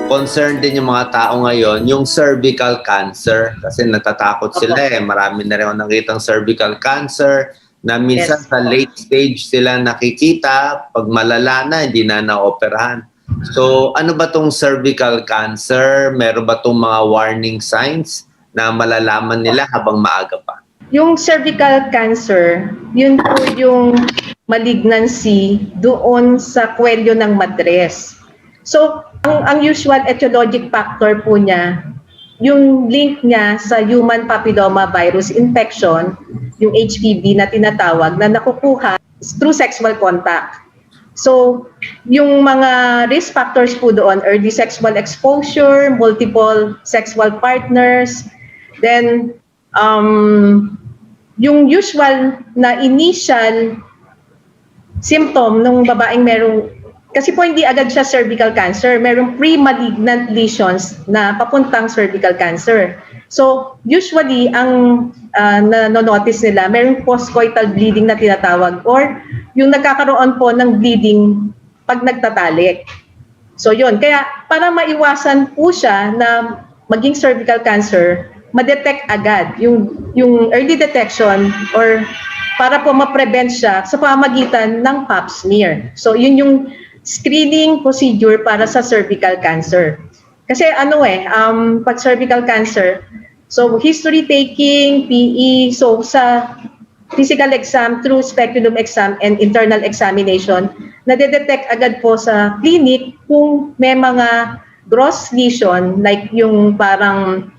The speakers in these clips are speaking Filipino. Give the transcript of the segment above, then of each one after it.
concerned din yung mga tao ngayon, yung cervical cancer. Kasi natatakot sila eh. Marami na rin ako nakitang cervical cancer na minsan Yes. sa late stage sila nakikita. Pag malala na, hindi na naoperahan. So, ano ba tong cervical cancer? Meron ba tong mga warning signs na malalaman nila habang maaga pa? Yung cervical cancer, yun po yung malignancy doon sa kwelyo ng matres. So, ang usual etiologic factor po niya, yung link niya sa human papilloma virus infection, yung HPV na tinatawag, na nakukuha through sexual contact. So, yung mga risk factors po doon, early sexual exposure, multiple sexual partners, then yung usual na initial symptom ng babaeng merong, kasi po hindi agad siya cervical cancer, merong pre-malignant lesions na papuntang cervical cancer. So, usually, ang na-notice nila, merong postcoital bleeding na tinatawag or yung nagkakaroon po ng bleeding pag nagtatalik. So, yun. Kaya, para maiwasan po siya na maging cervical cancer, ma-detect agad yung early detection or para po ma-prevent siya sa pamamagitan ng pap smear. So, yun yung screening procedure para sa cervical cancer. Kasi pag cervical cancer, so history taking, PE, so sa physical exam through speculum exam and internal examination, nadedetect agad po sa clinic kung may mga gross lesion like yung parang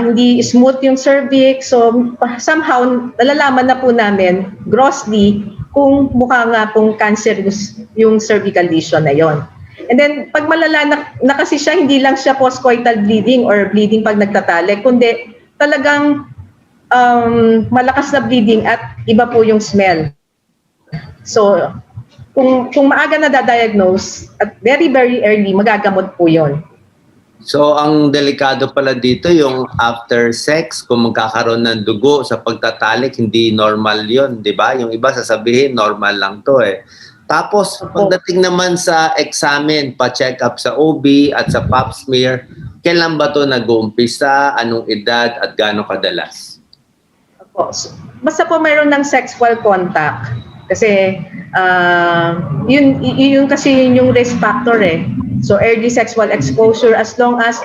hindi smooth yung cervix. So somehow nalalaman na po namin grossly kung mukha nga pong cancerous yung cervical lesion na yon. And then pag malala na kasi siya, hindi lang siya postcoital bleeding or bleeding pag nagtatalik, kundi talagang malakas na bleeding at iba po yung smell. So kung maaga na da-diagnose at very early, magagamot po yon. So, ang delikado pala dito, yung after sex, kung magkakaroon ng dugo sa pagtatalik, hindi normal yon, di ba? Yung iba sasabihin, normal lang to eh. Tapos, pagdating naman sa examen, pa-check up sa OB at sa pap smear, kailan ba to nag-uumpisa, anong edad at gaano kadalas? Basta po mayroon ng sexual contact. Kasi, yun kasi yung risk factor eh. So, early sexual exposure, as long as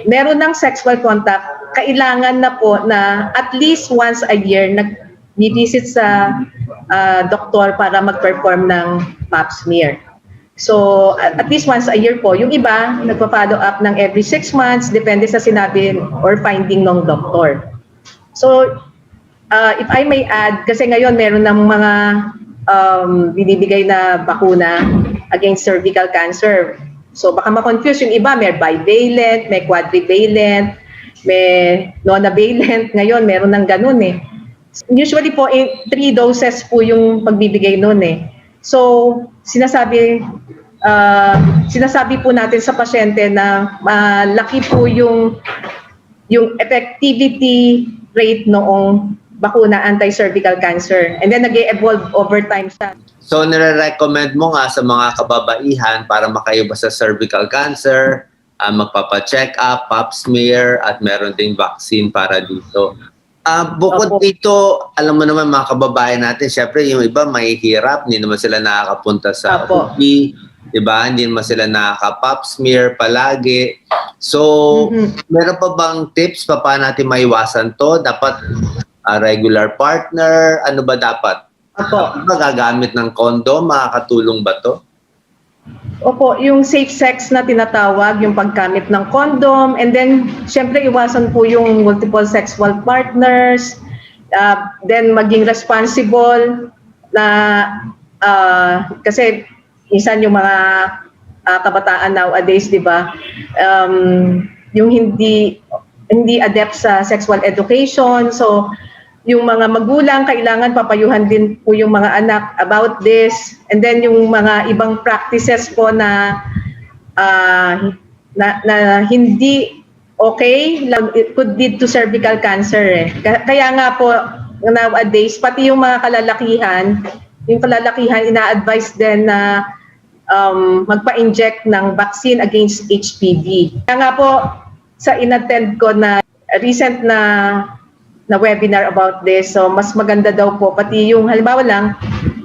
meron ng sexual contact, kailangan na po na at least once a year nag-visit sa doktor para mag-perform ng pap smear. So, at least once a year po. Yung iba, nagpa-follow up ng every 6 months, depende sa sinabi or finding ng doktor. So, if I may add, kasi ngayon meron ng mga binibigay na bakuna against cervical cancer. So baka ma-confuse yung iba, may bivalent, may quadrivalent, may nonavalent. Ngayon meron ng ganun eh. Usually po 3 doses po yung pagbibigay nun eh. So sinasabi po natin sa pasyente na malaki po yung effectivity rate noong bakuna anti-cervical cancer. And then nag-evolve over time siya. So, nire-recommend mo nga sa mga kababaihan para makaiwas sa cervical cancer, magpapa-check up, pap smear, at meron ding vaccine para dito. Bukod dito, alam mo naman mga kababayan natin, syempre yung iba mahihirap, hindi naman sila nakakapunta sa OP, diba? Hindi naman sila nakaka-pap smear palagi. So, meron pa bang tips pa paano natin maiwasan to? Dapat regular partner, ano ba dapat? Gagamit ng condom, makakatulong ba to? Opo, yung safe sex na tinatawag, yung paggamit ng condom, and then syempre iwasan po yung multiple sexual partners, then maging responsible na kasi minsan yung mga kabataan nowadays, di ba, yung hindi adept sa sexual education. So yung mga magulang, kailangan papayuhan din po yung mga anak about this. And then yung mga ibang practices po na hindi okay, it could lead to cervical cancer eh. Kaya nga po, nowadays, pati yung mga kalalakihan, ina-advise din na magpa-inject ng vaccine against HPV. Kaya nga po, sa inattend ko na recent na webinar about this, so mas maganda daw po, pati yung halimbawa lang,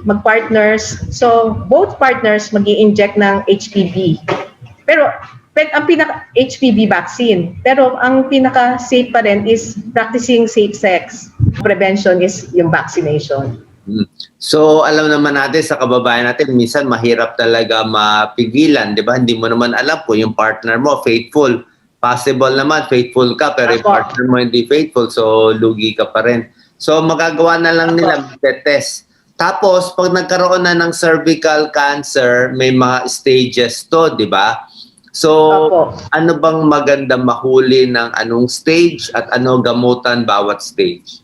mag-partners, so both partners mag-i-inject ng HPV. Pero ang pinaka-HPV vaccine, pero ang pinaka-safe pa rin is practicing safe sex. Prevention is yung vaccination. So, alam naman natin sa kababayan natin, minsan mahirap talaga mapigilan, di ba? Hindi mo naman alam kung yung partner mo faithful. Possible naman, faithful ka, pero yung partner mo hindi faithful, so lugi ka pa rin. So, magagawa na lang nila test. Tapos, pag nagkaroon na ng cervical cancer, may mga stages to, di ba? So, ano bang maganda mahuli ng anong stage at ano gamutan bawat stage?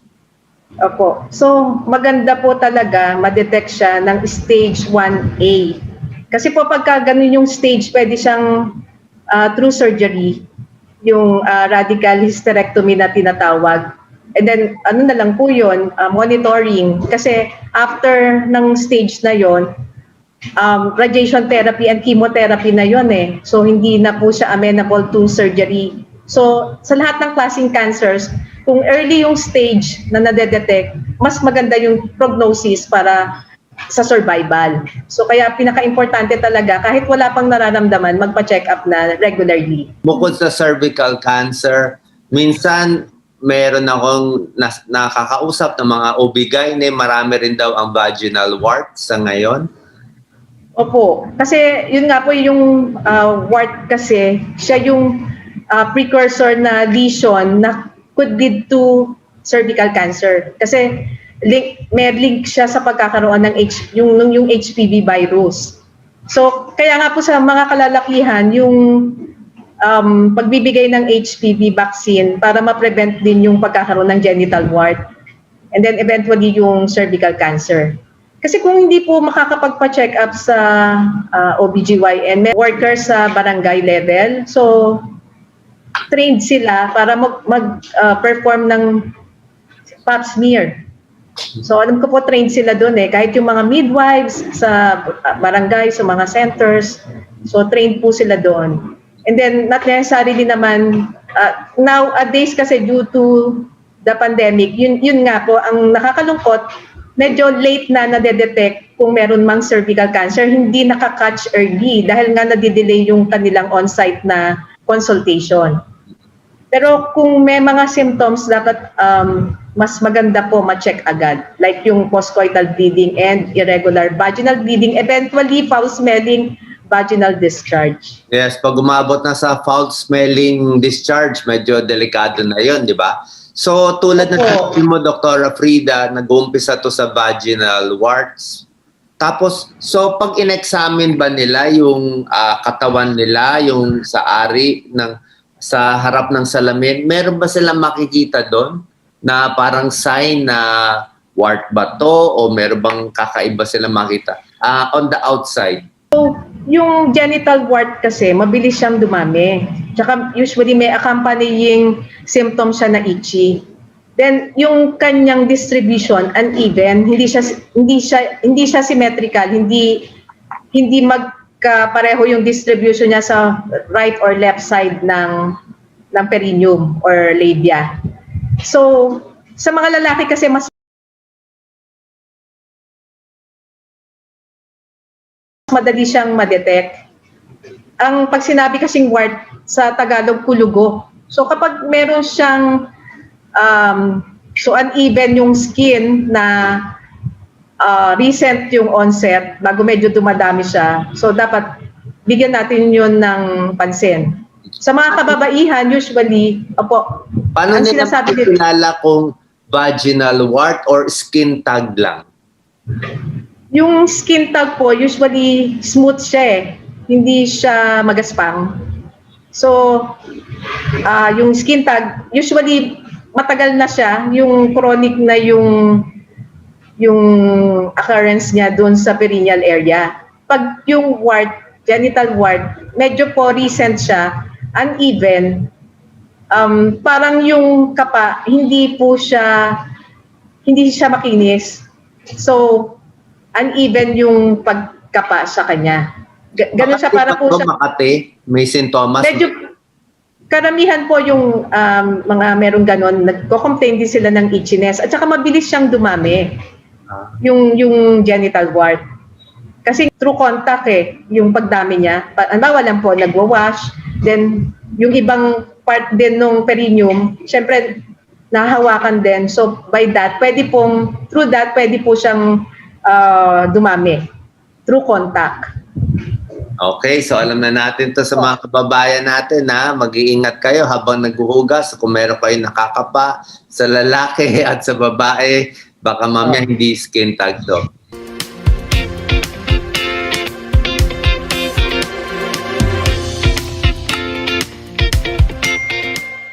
Opo. So, maganda po talaga ma-detect siya ng stage 1A. Kasi po pagka ganun yung stage, pwede siyang through surgery, yung radical hysterectomy na tinatawag. And then, ano na lang po yun, monitoring. Kasi after ng stage na yon, radiation therapy and chemotherapy na yon eh. So, hindi na po siya amenable to surgery. So, sa lahat ng klaseng cancers, kung early yung stage na nadedetect, mas maganda yung prognosis para sa survival. So kaya pinaka-importante talaga, kahit wala pang nararamdaman, magpa-check up na regularly. Bukod sa cervical cancer, minsan meron akong nakakausap ng mga OB-GYN, marami rin daw ang vaginal wart sa ngayon. Opo, kasi yun nga po yung wart kasi, siya yung precursor na lesion na could lead to cervical cancer. Kasi may link siya sa pagkakaroon ng yung HPV virus. So, kaya nga po sa mga kalalakihan, yung pagbibigay ng HPV vaccine para ma-prevent din yung pagkakaroon ng genital wart. And then eventually yung cervical cancer. Kasi kung hindi po makakapagpa-check up sa OBGYN, may workers sa barangay level, so trained sila para mag-perform ng pap smear. So alam ko po trained sila doon eh, kahit yung mga midwives sa barangay, sa mga centers, so trained po sila doon. And then not necessarily naman, nowadays kasi due to the pandemic, yun nga po, ang nakakalungkot, medyo late na nade-detect kung meron mang cervical cancer, hindi nakaka-catch early dahil nga nadidelay yung kanilang on-site na consultation. Pero kung may mga symptoms, dapat mas maganda po ma-check agad. Like yung postcoital bleeding and irregular vaginal bleeding, eventually foul-smelling vaginal discharge. Yes, pag umabot na sa foul-smelling discharge, medyo delikado na yun, di ba? So tulad na sabi mo, Dr. Frida, nag-uumpisa to sa vaginal warts. Tapos, so pag in-examine ba nila yung katawan nila, yung sa ari, sa harap ng salamin, meron ba silang makikita doon na parang sign na wart ba to o meron bang kakaiba silang makita on the outside? So, yung genital wart kasi, mabilis siyang dumami. Tsaka usually may accompanying symptoms siya na itchy. Then yung kanyang distribution uneven, hindi siya symmetrical, hindi magkapareho yung distribution niya sa right or left side ng perineum or labia. So sa mga lalaki kasi mas madali siyang ma-detect. Ang pag sinabi kasing wart sa Tagalog, kulugo. So kapag meron siyang so uneven yung skin na recent yung onset, bago medyo dumadami siya, so dapat bigyan natin yun ng pansin. Sa mga kababaihan, usually, paano nila kilala kung vaginal wart or skin tag lang? Yung skin tag po, usually smooth siya eh. Hindi siya magaspang. So, yung skin tag, usually matagal na siya, yung chronic na yung occurrence niya doon sa perineal area. Pag yung wart, genital wart, medyo po recent siya, uneven, parang yung kapa, hindi siya makinis. So, uneven yung pagkapa sa kanya. Ganun siya, para po siya. Makati, may sintomas. Medyo karamihan po yung mga merong ganon, nagko-complain din sila ng itchiness at saka mabilis siyang dumami. Yung genital wart. Kasi through contact yung pagdami niya. Halimbawa lang po, nagwa-wash, then yung ibang part din ng perineum, syempre nahahawakan din. So by that, through that, pwede po siyang dumami. Through contact. Okay, so alam na natin to sa mga kababayan natin na mag-iingat kayo habang naghuhugas. Kung meron kayo nakakapa sa lalaki at sa babae, baka mamaya hindi skin tag to.